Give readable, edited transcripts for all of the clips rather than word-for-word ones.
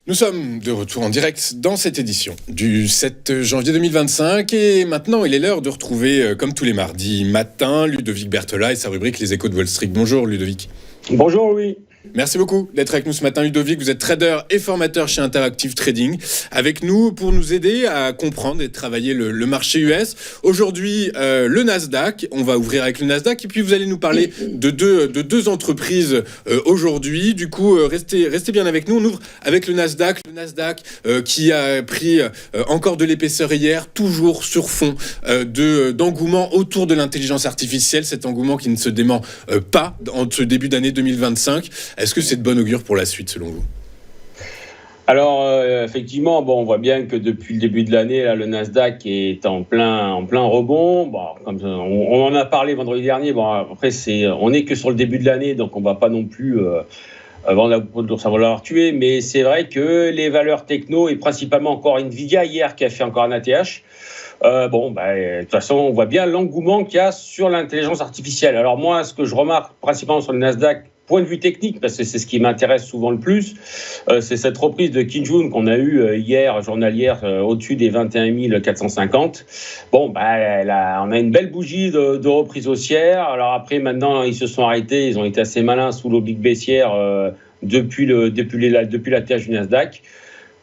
Nous sommes de retour en direct dans cette édition du 7 janvier 2025 et maintenant il est l'heure de retrouver, comme tous les mardis matin, Ludovic Bertholat et sa rubrique Les Échos de Wall Street. Bonjour Ludovic. Bonjour Louis. Merci beaucoup d'être avec nous ce matin Ludovic, vous êtes trader et formateur chez Interactive Trading, avec nous pour nous aider à comprendre et travailler le marché US. Aujourd'hui le Nasdaq, on va ouvrir avec le Nasdaq et puis vous allez nous parler de deux entreprises aujourd'hui. Du coup restez bien avec nous, on ouvre avec le Nasdaq qui a pris encore de l'épaisseur hier, toujours sur fond d'engouement autour de l'intelligence artificielle, cet engouement qui ne se dément pas en ce début d'année 2025. Est-ce que c'est de bon augure pour la suite, selon vous ? Alors, effectivement, on voit bien que depuis le début de l'année, là, le Nasdaq est en plein rebond. Bon, comme on en a parlé vendredi dernier. Bon, après, on n'est que sur le début de l'année, donc on ne va pas non plus vendre la poudre d'ours avant de l'avoir tué. Mais c'est vrai que les valeurs techno, et principalement encore Nvidia hier, qui a fait encore un ATH, de toute façon, on voit bien l'engouement qu'il y a sur l'intelligence artificielle. Alors moi, ce que je remarque principalement sur le Nasdaq, point de vue technique, parce que c'est ce qui m'intéresse souvent le plus, c'est cette reprise de Kijun qu'on a eue hier, journalière, au-dessus des 21 450. On a une belle bougie de reprise haussière. Alors après, maintenant, ils se sont arrêtés, ils ont été assez malins sous l'oblique baissière depuis l'ATH du Nasdaq.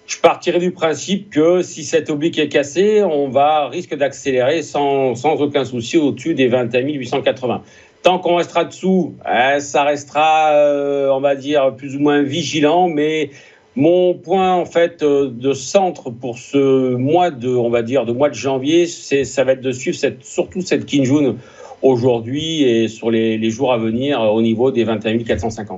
Je partirai du principe que si cette oblique est cassée, on risque d'accélérer sans aucun souci au-dessus des 21 880. Tant qu'on restera dessous, ça restera, on va dire, plus ou moins vigilant. Mais mon point, en fait, de centre pour ce mois de janvier, ça va être de suivre surtout cette Kijun aujourd'hui et sur les jours à venir au niveau des 21 450.